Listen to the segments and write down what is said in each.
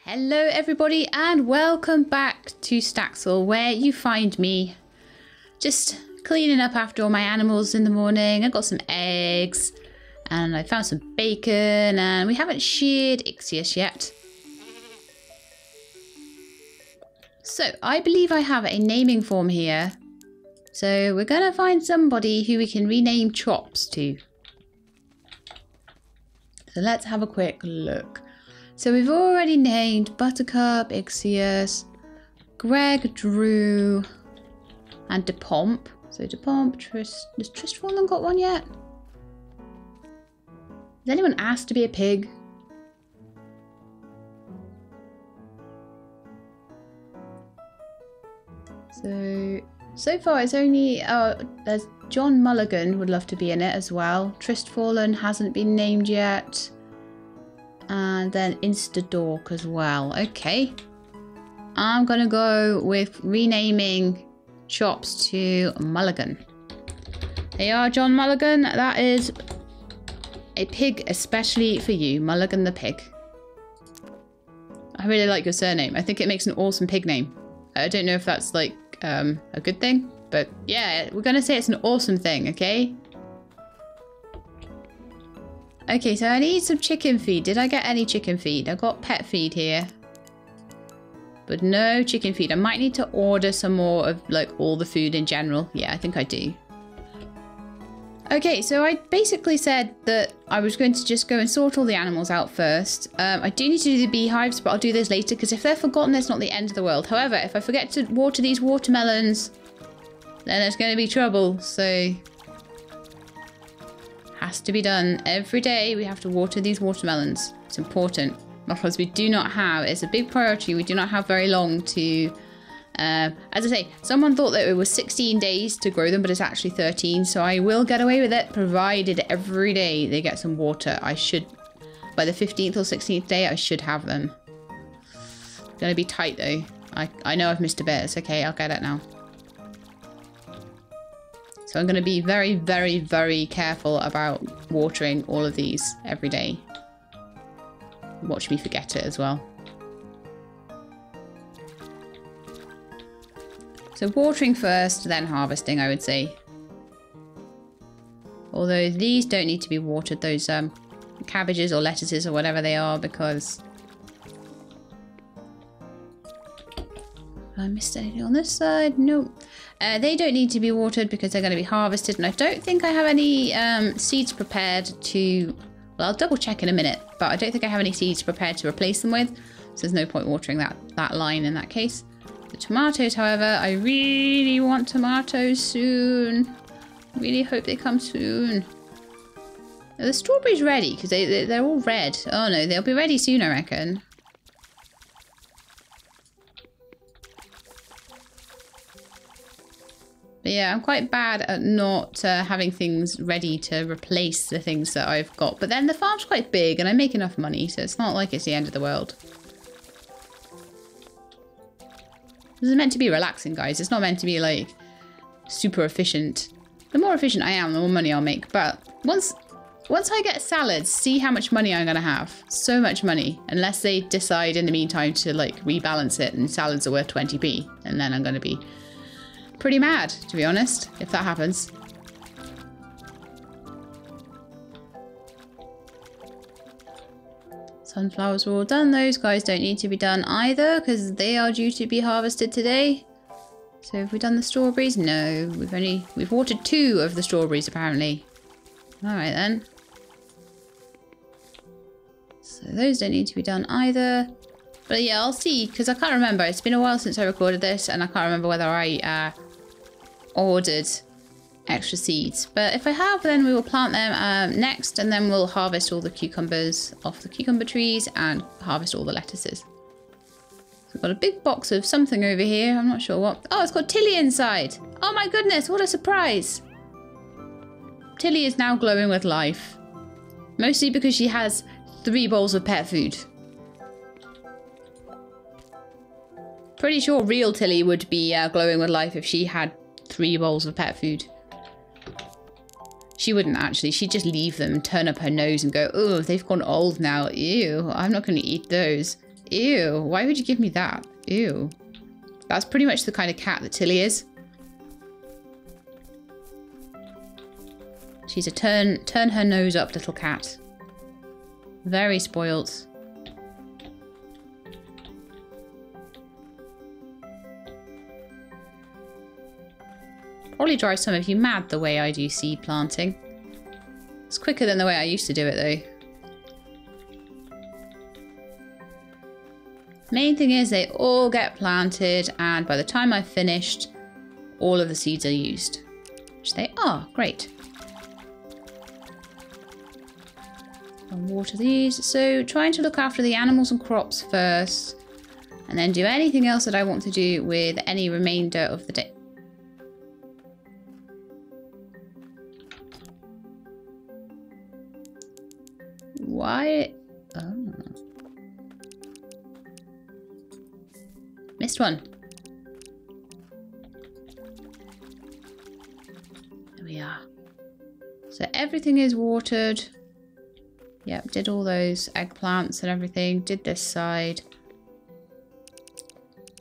Hello everybody and welcome back to Staxel, where you find me just cleaning up after all my animals in the morning. I got some eggs and I found some bacon, and we haven't sheared Ixius yet. So I believe I have a naming form here. So we're gonna find somebody who we can rename Chops to. So let's have a quick look. So we've already named Buttercup, Ixius, Greg, Drew, and DePomp. So DePomp, has Tristfallen got one yet? Has anyone asked to be a pig? So far it's only, there's John Mulligan would love to be in it as well. Tristfallen hasn't been named yet. And then Instadork as well. Okay. I'm going to go with renaming Chops to Mulligan. There you are, John Mulligan. That is a pig especially for you. Mulligan the pig. I really like your surname. I think it makes an awesome pig name. I don't know if that's like a good thing. But yeah, we're going to say it's an awesome thing, okay? Okay, so I need some chicken feed. Did I get any chicken feed? I got pet feed here. But no chicken feed. I might need to order some more of like all the food in general. Yeah, I think I do. Okay, so I basically said that I was going to just go and sort all the animals out first. I do need to do the beehives, but I'll do this later because if they're forgotten, it's not the end of the world. However, if I forget to water these watermelons, then there's going to be trouble. So has to be done every day. We have to water these watermelons. It's important because we do not have, it's a big priority, we do not have very long to as I say, someone thought that it was 16 days to grow them, but it's actually 13, so I will get away with it provided every day they get some water. I should, by the 15th or 16th day, I should have them. Gonna be tight though. I know I've missed a bit. It's okay, I'll get it now. So I'm going to be very, very, very careful about watering all of these every day. Watch me forget it as well. So watering first, then harvesting, I would say. Although these don't need to be watered, those cabbages or lettuces or whatever they are, because... I missed anything on this side? Nope. They don't need to be watered because they're going to be harvested, and I don't think I have any seeds prepared to... Well, I'll double check in a minute, but I don't think I have any seeds prepared to replace them with, so there's no point watering that line in that case. The tomatoes, however, I really want tomatoes soon. Really hope they come soon. Are the strawberries ready? Because they're all red. Oh no, they'll be ready soon, I reckon. But yeah, I'm quite bad at not having things ready to replace the things that I've got. But then the farm's quite big and I make enough money, so it's not like it's the end of the world. This is meant to be relaxing, guys. It's not meant to be like super efficient. The more efficient I am, the more money I'll make. But once I get salads, see how much money I'm going to have. So much money. Unless they decide in the meantime to like rebalance it and salads are worth 20p. And then I'm going to be... pretty mad, to be honest, if that happens. Sunflowers are all done. Those guys don't need to be done either because they are due to be harvested today. So have we done the strawberries? No, we've watered 2 of the strawberries apparently. All right then. So those don't need to be done either. But yeah, I'll see because I can't remember. It's been a while since I recorded this and I can't remember whether I ordered extra seeds, but if I have, then we will plant them next, and then we'll harvest all the cucumbers off the cucumber trees and harvest all the lettuces. So we've got a big box of something over here. I'm not sure what. Oh, it's got Tilly inside. Oh my goodness, what a surprise. Tilly is now glowing with life, mostly because she has 3 bowls of pet food. Pretty sure real Tilly would be glowing with life if she had 3 bowls of pet food. She wouldn't actually. She'd just leave them, turn up her nose and go, oh, they've gone old now. Ew, I'm not going to eat those. Ew, why would you give me that? Ew. That's pretty much the kind of cat that Tilly is. She's a turn her nose up little cat. Very spoilt. Probably drives some of you mad the way I do seed planting. It's quicker than the way I used to do it though. Main thing is they all get planted, and by the time I've finished, all of the seeds are used. Which they are. Great. I'll water these. So trying to look after the animals and crops first, and then do anything else that I want to do with any remainder of the day. Why? Oh. Missed one. There we are. So everything is watered. Yep, did all those eggplants and everything. Did this side.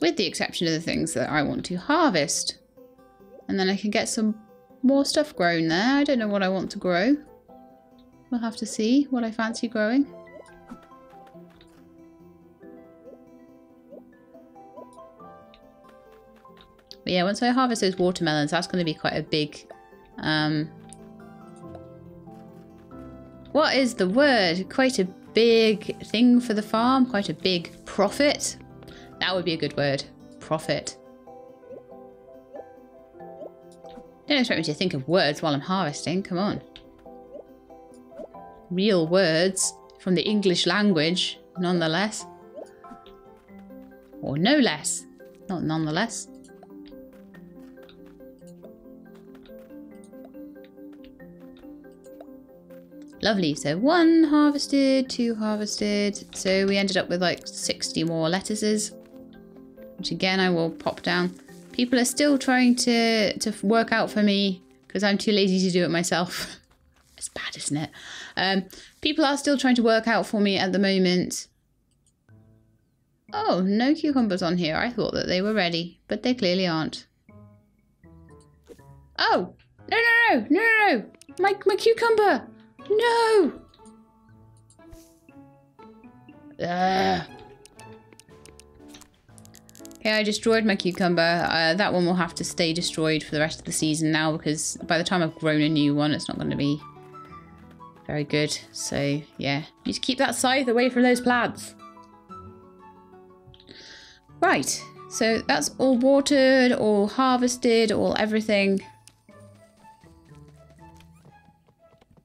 With the exception of the things that I want to harvest. And then I can get some more stuff grown there. I don't know what I want to grow. We'll have to see what I fancy growing. But yeah, once I harvest those watermelons, that's going to be quite a big... what is the word? Quite a big thing for the farm. Quite a big profit. That would be a good word. Profit. Don't expect me to think of words while I'm harvesting. Come on. Real words from the English language, nonetheless. Or no less. Not nonetheless. Lovely. So 1 harvested, 2 harvested. So we ended up with like 60 more lettuces. Which again, I will pop down. People are still trying to work out for me because I'm too lazy to do it myself. It's bad, isn't it? People are still trying to work out for me at the moment. Oh, no cucumbers on here. I thought that they were ready, but they clearly aren't. Oh, no. My cucumber. No. Ugh. Okay, I destroyed my cucumber. That one will have to stay destroyed for the rest of the season now because by the time I've grown a new one, it's not going to be very good. So, yeah. Need to keep that scythe away from those plants. Right. So, that's all watered, all harvested, all everything.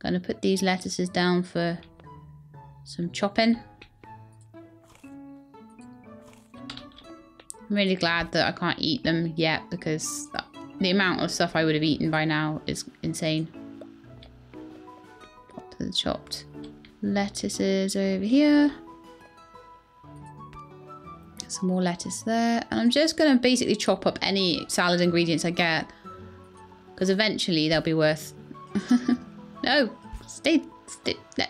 Gonna put these lettuces down for some chopping. I'm really glad that I can't eat them yet because the amount of stuff I would have eaten by now is insane. Pop the chopped lettuces over here. Some more lettuce there. And I'm just going to basically chop up any salad ingredients I get because eventually they'll be worth... No! Stay there.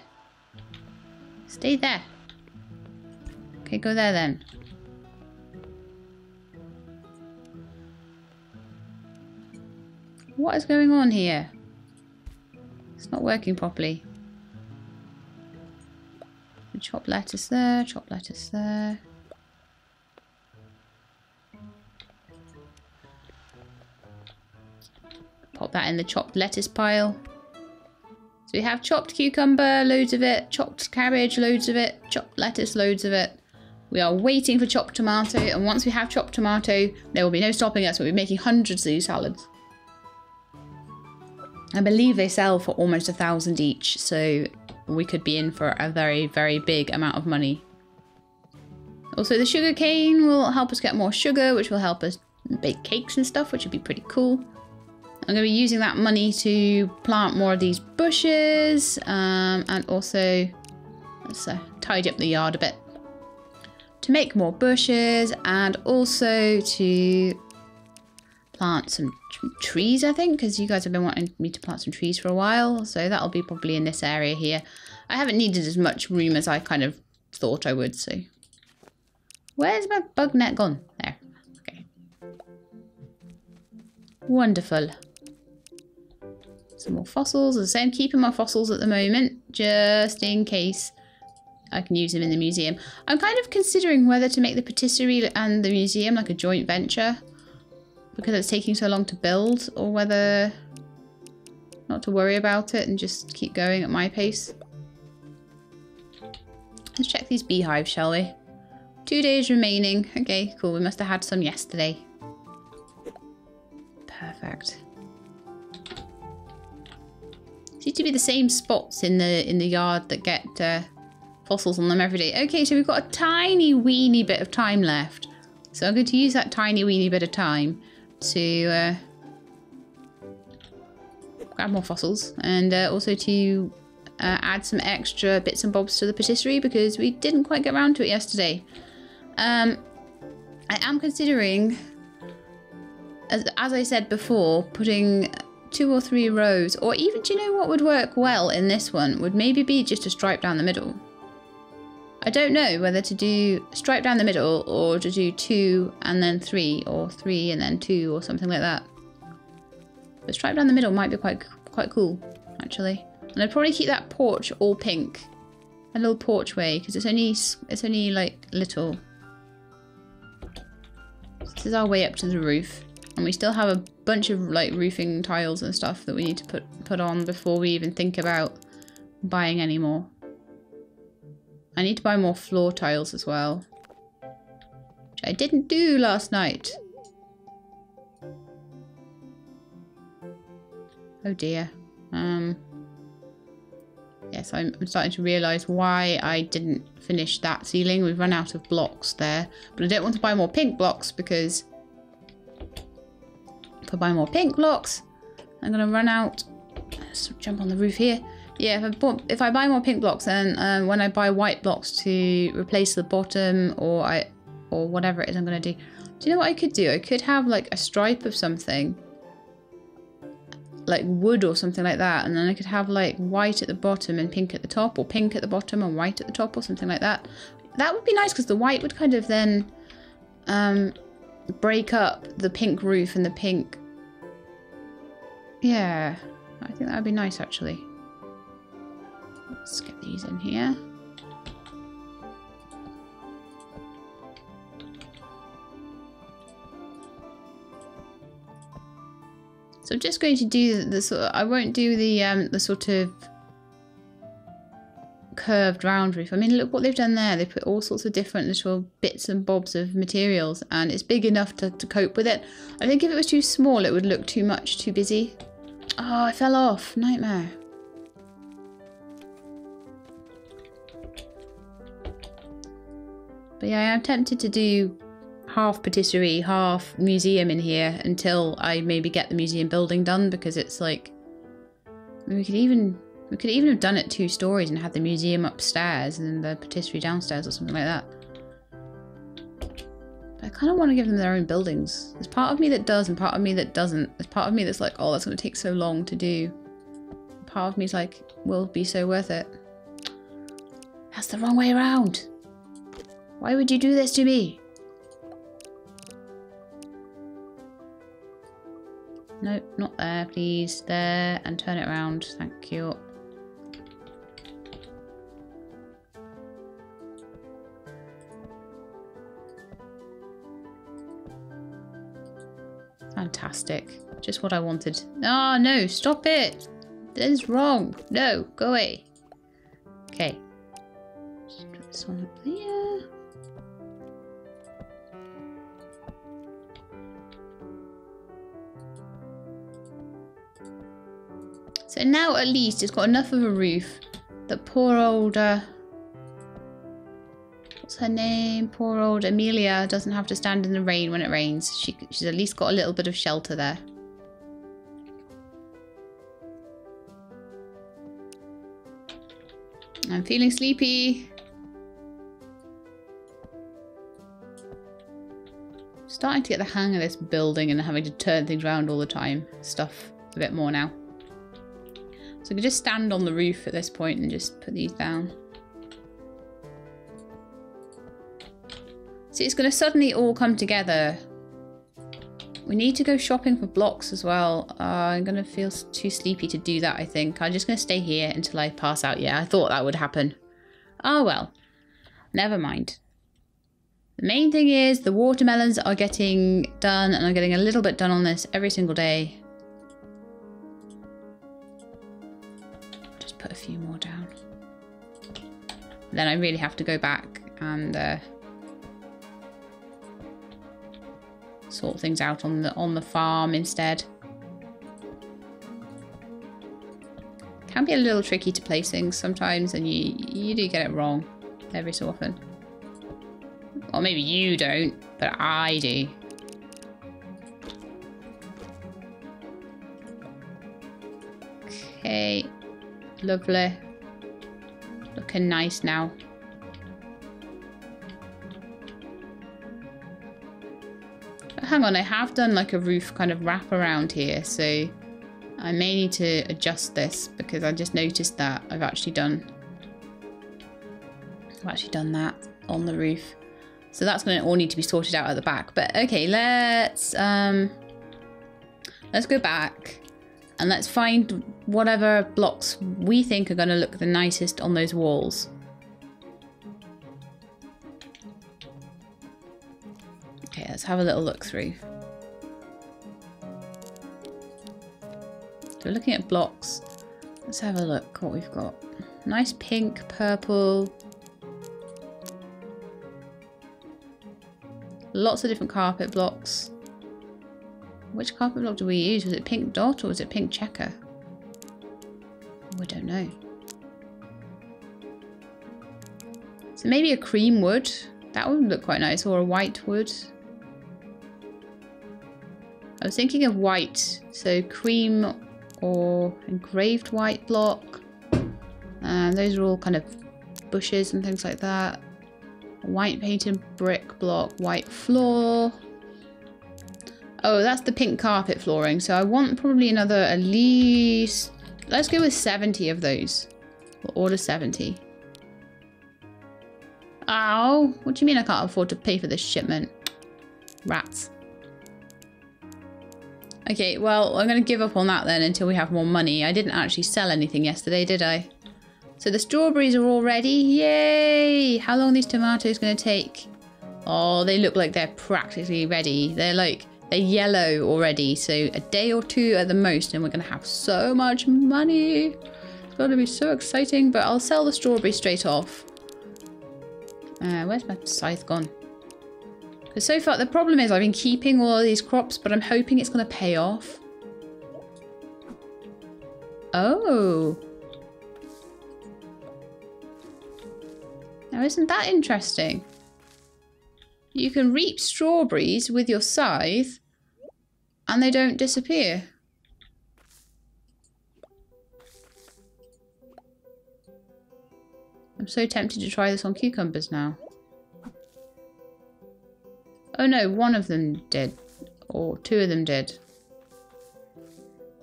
Stay there. Okay, go there then. What is going on here? It's not working properly. Chop lettuce there, chop lettuce there. Pop that in the chopped lettuce pile. So we have chopped cucumber, loads of it, chopped cabbage, loads of it, chopped lettuce, loads of it. We are waiting for chopped tomato, and once we have chopped tomato, there will be no stopping us. We'll be making hundreds of these salads. I believe they sell for almost 1,000 each, so we could be in for a very, very big amount of money. Also, the sugar cane will help us get more sugar, which will help us bake cakes and stuff, which would be pretty cool. I'm going to be using that money to plant more of these bushes, and also let's tidy up the yard a bit. To make more bushes, and also to plant some trees, I think, because you guys have been wanting me to plant some trees for a while, so that'll be probably in this area here. I haven't needed as much room as I kind of thought I would, so Where's my bug net gone? There. Okay. Wonderful. Some more fossils. As I say, I'm keeping my fossils at the moment, just in case I can use them in the museum. I'm kind of considering whether to make the patisserie and the museum like a joint venture, because it's taking so long to build, or whether not to worry about it and just keep going at my pace. Let's check these beehives, shall we? 2 days remaining. Okay, cool. We must have had some yesterday. Perfect. Seems to be the same spots in the yard that get fossils on them every day. Okay, so we've got a tiny weeny bit of time left. So I'm going to use that tiny weeny bit of time to grab more fossils, and also to add some extra bits and bobs to the patisserie, because we didn't quite get around to it yesterday. I am considering, as I said before, putting 2 or 3 rows, or even, do you know what would work well in this one? Would maybe be just a stripe down the middle. I don't know whether to do stripe down the middle or to do 2 and then 3, or 3 and then 2, or something like that. But stripe down the middle might be quite cool, actually. And I'd probably keep that porch all pink, a little porchway, because it's only like little. This is our way up to the roof, and we still have a bunch of like roofing tiles and stuff that we need to put on before we even think about buying any more. I need to buy more floor tiles as well, which I didn't do last night. Oh dear. Yes, I'm starting to realise why I didn't finish that ceiling. We've run out of blocks there, but I don't want to buy more pink blocks, because if I buy more pink blocks, I'm going to run out. Let's jump on the roof here. Yeah, if I buy more pink blocks, then when I buy white blocks to replace the bottom, or whatever it is I'm going to do. Do you know what I could do? I could have like a stripe of something, like wood or something like that, and then I could have like white at the bottom and pink at the top, or pink at the bottom and white at the top, or something like that. That would be nice, because the white would kind of then break up the pink roof and the pink. Yeah, I think that would be nice, actually. Let's get these in here. So I'm just going to do the sort of, I won't do the sort of curved round roof. I mean, look what they've done there. They put all sorts of different little bits and bobs of materials, and it's big enough to cope with it. I think if it was too small, it would look too much, too busy. Oh, I fell off. Nightmare. But yeah, I'm tempted to do half patisserie, half museum in here until I maybe get the museum building done, because it's like, I mean, we could even have done it 2 stories and had the museum upstairs and then the patisserie downstairs or something like that. But I kind of want to give them their own buildings. There's part of me that does and part of me that doesn't. There's part of me that's like, oh, that's going to take so long to do. Part of me is like, will be so worth it. That's the wrong way around. Why would you do this to me? Nope, not there, please. There, and turn it around. Thank you. Fantastic. Just what I wanted. Oh, no, stop it. That is wrong. No, go away. Okay. Just put this one up there. So now at least it's got enough of a roof that poor old, what's her name? Poor old Amelia doesn't have to stand in the rain when it rains. She's at least got a little bit of shelter there. I'm feeling sleepy. Starting to get the hang of this building and having to turn things around all the time. Stuff a bit more now. So I can just stand on the roof at this point and just put these down. See, it's going to suddenly all come together. We need to go shopping for blocks as well. I'm going to feel too sleepy to do that, I think. I'm just going to stay here until I pass out. Yeah, I thought that would happen. Oh, well. Never mind. The main thing is the watermelons are getting done, and I'm getting a little bit done on this every single day. Just put a few more down. Then I really have to go back and sort things out on the farm instead. Can be a little tricky to place things sometimes, and you do get it wrong every so often. Or maybe you don't, but I do. Okay, lovely. Looking nice now. But hang on, I have done like a roof kind of wrap around here, so I may need to adjust this because I just noticed that I've actually done that on the roof. So that's going to all need to be sorted out at the back. But okay, let's go back and let's find whatever blocks we think are going to look the nicest on those walls. Okay, let's have a little look through. So we're looking at blocks. Let's have a look what we've got. Nice pink, purple. Lots of different carpet blocks. Which carpet block do we use? Was it pink dot or was it pink checker? Oh, I don't know. So maybe a cream wood. That would look quite nice. Or a white wood. I was thinking of white. So cream or engraved white block. And those are all kind of bushes and things like that. White painted brick block, white floor. Oh, that's the pink carpet flooring. So I want probably another at least... Let's go with 70 of those. We'll order 70. Ow! What do you mean I can't afford to pay for this shipment? Rats. Okay, well, I'm going to give up on that then until we have more money. I didn't actually sell anything yesterday, did I? So the strawberries are all ready. Yay! How long are these tomatoes going to take? Oh, they look like they're practically ready. They're yellow already. So a day or two at the most and we're going to have so much money. It's going to be so exciting. But I'll sell the strawberries straight off. Where's my scythe gone? Because so far the problem is I've been keeping all of these crops, but I'm hoping it's going to pay off. Oh. Now, isn't that interesting? You can reap strawberries with your scythe and they don't disappear. I'm so tempted to try this on cucumbers now. Oh no, one of them did. Or two of them did.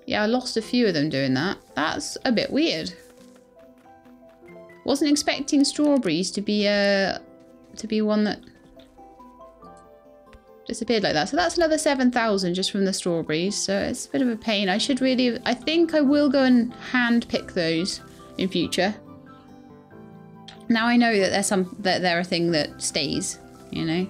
Yeah, I lost a few of them doing that. That's a bit weird. Wasn't expecting strawberries to be one that disappeared like that. So that's another 7,000 just from the strawberries. So it's a bit of a pain. I think I will go and hand pick those in future. Now I know that they're a thing that stays, you know.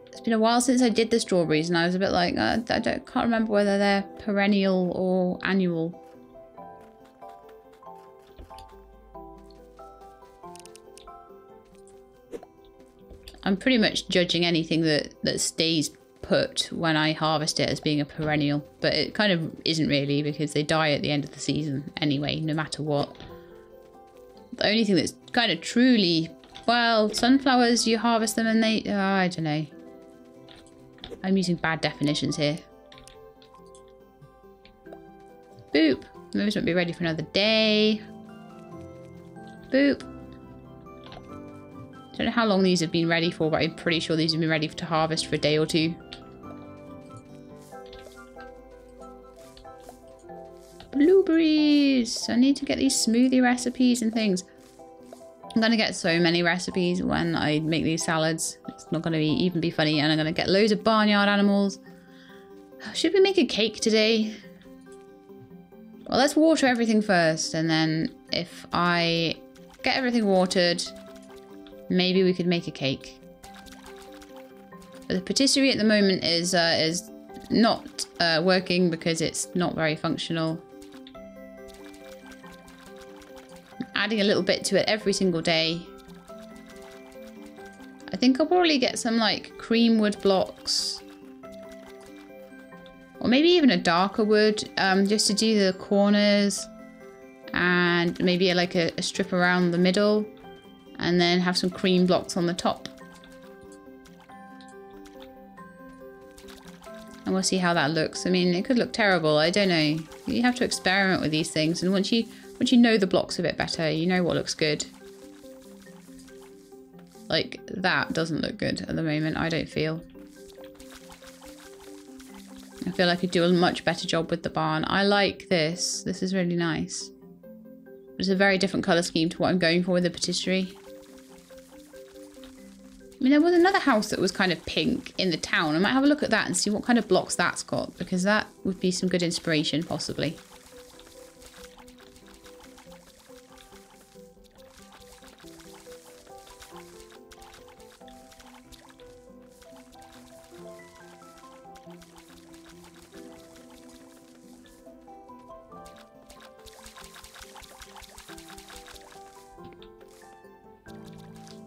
It's been a while since I did the strawberries and I was a bit like, I can't remember whether they're perennial or annual. I'm pretty much judging anything that stays put when I harvest it as being a perennial, but it kind of isn't really because they die at the end of the season anyway, no matter what. The only thing that's kind of truly, well, sunflowers, you harvest them and they, I don't know. I'm using bad definitions here. Boop. Those won't be ready for another day. Boop. Don't know how long these have been ready for, but I'm pretty sure these have been ready to harvest for a day or two. Blueberries! I need to get these smoothie recipes and things. I'm going to get so many recipes when I make these salads. It's not going to even be funny. And I'm going to get loads of barnyard animals. Should we make a cake today? Well, let's water everything first. And then if I get everything watered, maybe we could make a cake. But the patisserie at the moment is not working because it's not very functional. Adding a little bit to it every single day. I think I'll probably get some like cream wood blocks. Or maybe even a darker wood, just to do the corners. And maybe like a strip around the middle. And then have some cream blocks on the top. And we'll see how that looks. I mean, it could look terrible, I don't know. You have to experiment with these things. And once you know the blocks a bit better, you know what looks good. Like, that doesn't look good at the moment, I don't feel. I feel like I could do a much better job with the barn. I like this. This is really nice. It's a very different colour scheme to what I'm going for with the patisserie. I mean, there was another house that was kind of pink in the town. I might have a look at that and see what kind of blocks that's got, because that would be some good inspiration, possibly.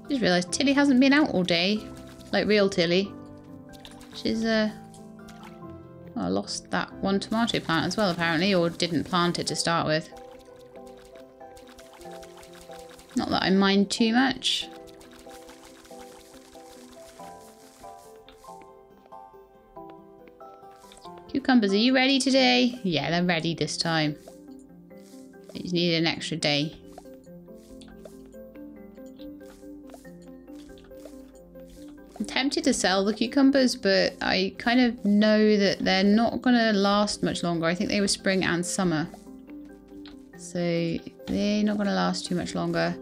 Just realised Tilly hasn't been out all day. Like real Tilly. She's well, I lost that one tomato plant as well apparently, or didn't plant it to start with. Not that I mind too much. Cucumbers, are you ready today? Yeah, they're ready this time. They just need an extra day. I'm tempted to sell the cucumbers, but I kind of know that they're not going to last much longer. I think they were spring and summer. So they're not going to last too much longer.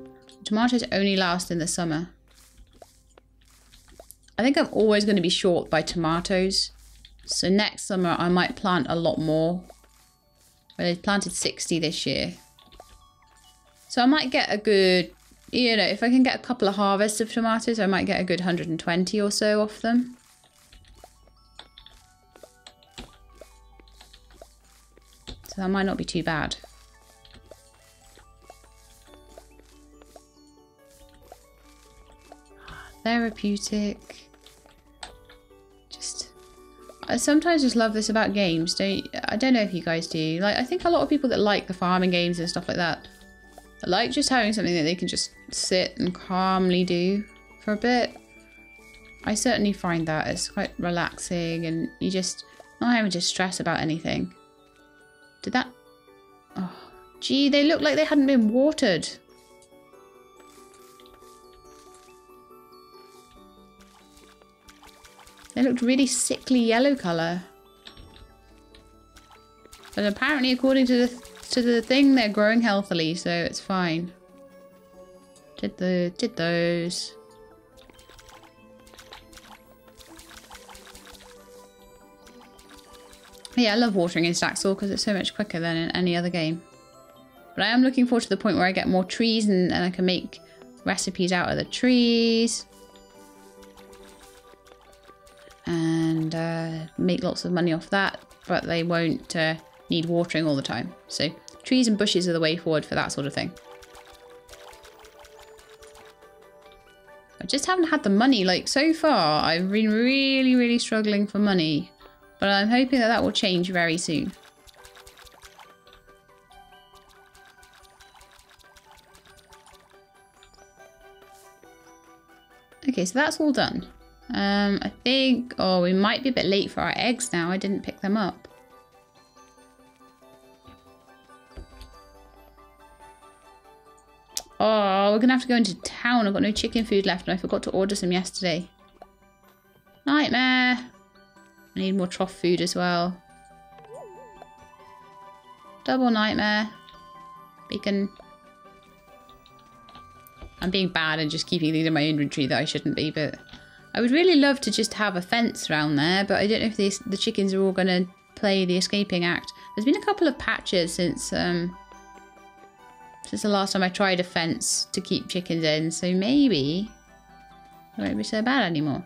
Tomatoes only last in the summer. I think I'm always going to be short by tomatoes. So next summer I might plant a lot more. But I planted 60 this year. So I might get a good, you know, if I can get a couple of harvests of tomatoes, I might get a good 120 or so off them. So that might not be too bad. Therapeutic. I sometimes just love this about games. I don't know if you guys do. Like, I think a lot of people that like the farming games and stuff like that, like just having something that they can just sit and calmly do for a bit. I certainly find that it's quite relaxing and you just not having to stress about anything. Did that? Oh, gee, they look like they hadn't been watered. They looked really sickly yellow colour. But apparently, according to the thing, they're growing healthily, so it's fine. Did those. Yeah, I love watering in Staxel because it's so much quicker than in any other game. But I am looking forward to the point where I get more trees and I can make recipes out of the trees. And make lots of money off that, but they won't need watering all the time. So trees and bushes are the way forward for that sort of thing. I just haven't had the money. Like, so far, I've been really, really struggling for money. But I'm hoping that that will change very soon. Okay, so that's all done. I think, oh, we might be a bit late for our eggs now. I didn't pick them up. Oh, we're gonna have to go into town. I've got no chicken food left and I forgot to order some yesterday. Nightmare. I need more trough food as well. Double nightmare. Bacon. I'm being bad and just keeping things in my inventory that I shouldn't be, but I would really love to just have a fence around there, but I don't know if the chickens are all going to play the escaping act. There's been a couple of patches since the last time I tried a fence to keep chickens in, so maybe it won't be so bad anymore.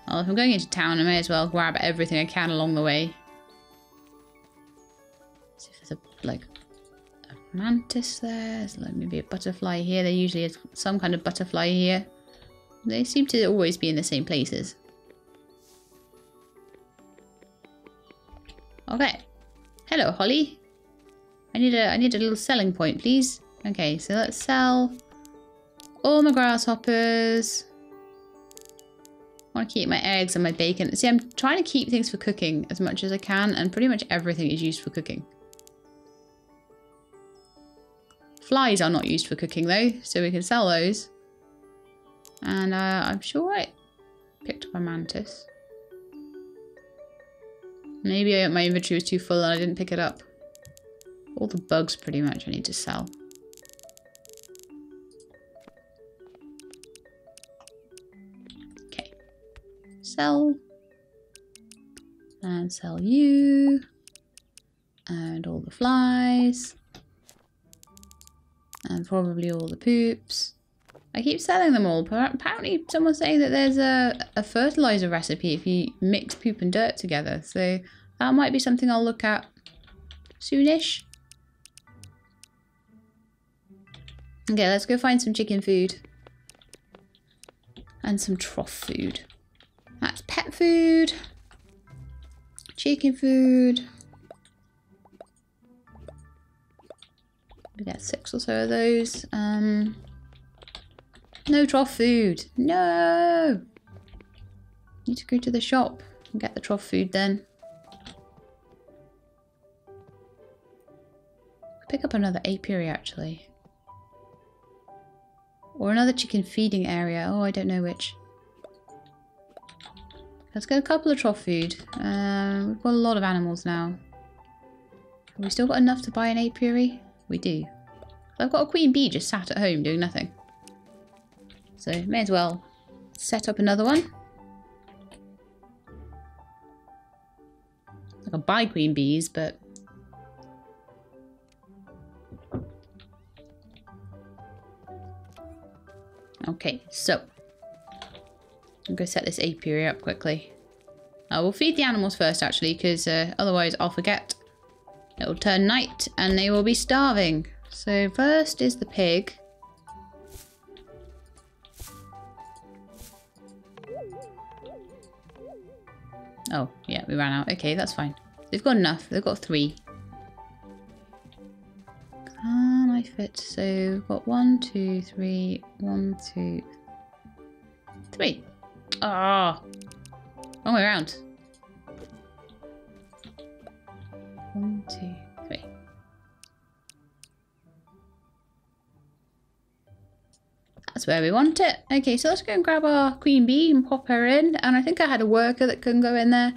Well, if I'm going into town, I may as well grab everything I can along the way. See if there's a mantis there. There's like maybe a butterfly here. There usually is some kind of butterfly here. They seem to always be in the same places. Okay. Hello, Holly. I need a little selling point, please. Okay, so let's sell all my grasshoppers. I want to keep my eggs and my bacon. See, I'm trying to keep things for cooking as much as I can, and pretty much everything is used for cooking. Flies are not used for cooking though, so we can sell those. And I'm sure I picked up a mantis. Maybe my inventory was too full and I didn't pick it up. All the bugs pretty much I need to sell. Okay. Sell. And sell you. And all the flies. And probably all the poops. I keep selling them all, but apparently someone's saying that there's a fertilizer recipe if you mix poop and dirt together. So that might be something I'll look at soonish. Okay, let's go find some chicken food. And some trough food. That's pet food. Chicken food. We get 6 or so of those. No trough food. No! Need to go to the shop and get the trough food then. Pick up another apiary actually. Or another chicken feeding area. Oh, I don't know which. Let's get a couple of trough food. We've got a lot of animals now. Have we still got enough to buy an apiary? We do. I've got a queen bee just sat at home doing nothing. So may as well set up another one. I can buy queen bees, but okay, so I'm going to set this apiary up quickly. We'll feed the animals first actually, because otherwise I'll forget. It'll turn night and they will be starving. So first is the pig. Oh, yeah, we ran out. Okay, that's fine. They've got enough. They've got 3. Can I fit? So we've got 1, 2, 3. 1, 2, 3. Ah, wrong way around. 1, 2, 3. That's where we want it. Okay, so let's go and grab our queen bee and pop her in. And I think I had a worker that can go in there.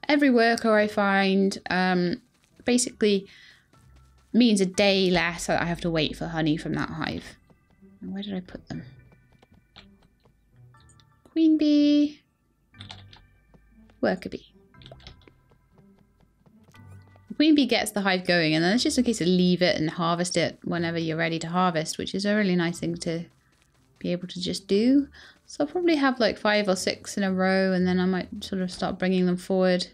Every worker I find basically means a day less I have to wait for honey from that hive. And where did I put them? Queen bee. Worker bee. The queen bee gets the hive going, and then it's just a case of leave it and harvest it whenever you're ready to harvest, which is a really nice thing to be able to just do. So I'll probably have like 5 or 6 in a row, and then I might sort of start bringing them forward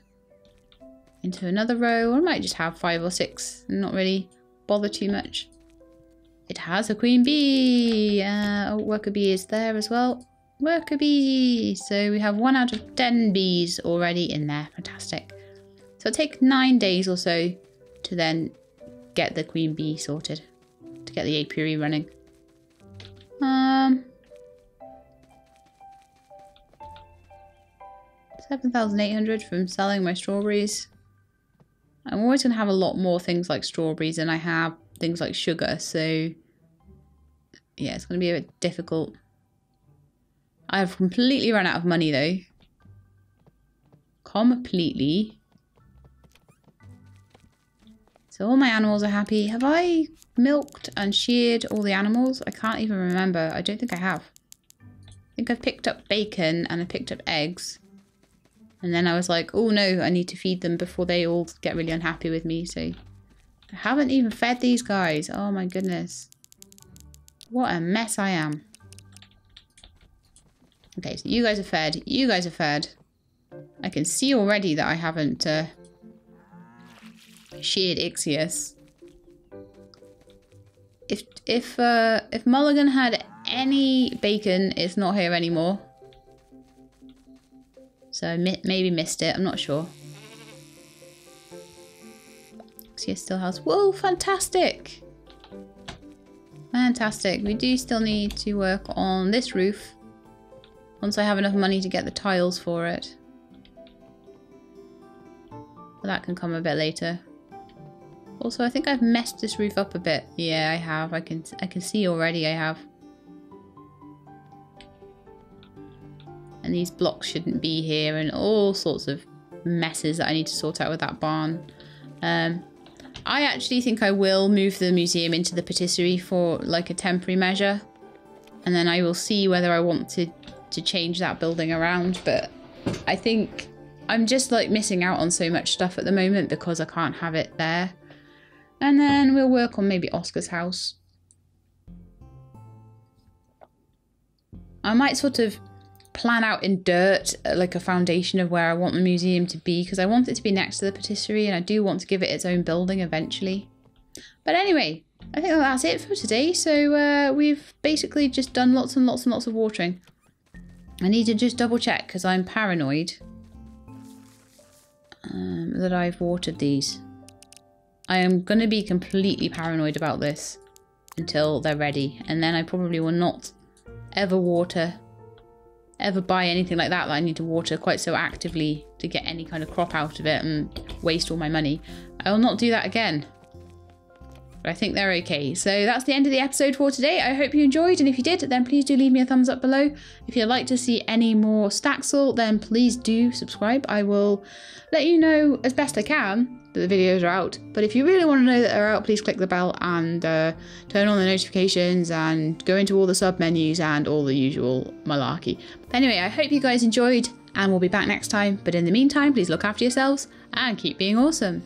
into another row, or I might just have 5 or 6 and not really bother too much. It has a queen bee. Oh, worker bee is there as well. Worker bee. So we have 1 out of 10 bees already in there. Fantastic. So it'll take 9 days or so to then get the queen bee sorted, to get the apiary running. 7,800 from selling my strawberries. I'm always going to have a lot more things like strawberries than I have things like sugar, so yeah, it's going to be a bit difficult. I have completely run out of money though. Completely. So all my animals are happy. Have I milked and sheared all the animals? I can't even remember. I don't think I have. I think I've picked up bacon and I picked up eggs. And then I was like, oh no, I need to feed them before they all get really unhappy with me. So I haven't even fed these guys. Oh my goodness. What a mess I am. Okay, so you guys are fed. You guys are fed. I can see already that I haven't sheared Ixius. If Mulligan had any bacon, it's not here anymore. So I maybe missed it. I'm not sure. Ixius still has wool. Fantastic. Fantastic. We do still need to work on this roof. Once I have enough money to get the tiles for it. But that can come a bit later. Also, I think I've messed this roof up a bit. Yeah, I have. I can see already I have. And these blocks shouldn't be here and all sorts of messes that I need to sort out with that barn. I actually think I will move the museum into the patisserie for like a temporary measure. And then I will see whether I want to change that building around. But I think I'm just like missing out on so much stuff at the moment because I can't have it there. And then we'll work on maybe Oscar's house. I might sort of plan out in dirt like a foundation of where I want the museum to be, because I want it to be next to the patisserie and I do want to give it its own building eventually. But anyway, I think that's it for today. So we've basically just done lots and lots and lots of watering. I need to just double check because I'm paranoid that I've watered these. I am going to be completely paranoid about this until they're ready. And then I probably will not ever buy anything like that I need to water quite so actively to get any kind of crop out of it and waste all my money. I will not do that again. But I think they're okay. So that's the end of the episode for today. I hope you enjoyed, and if you did, then please do leave me a thumbs up below. If you'd like to see any more Staxel, then please do subscribe. I will let you know as best I can that the videos are out. But if you really want to know that they're out, please click the bell and turn on the notifications and go into all the sub menus and all the usual malarkey. But anyway, I hope you guys enjoyed, and we'll be back next time. But in the meantime, please look after yourselves and keep being awesome.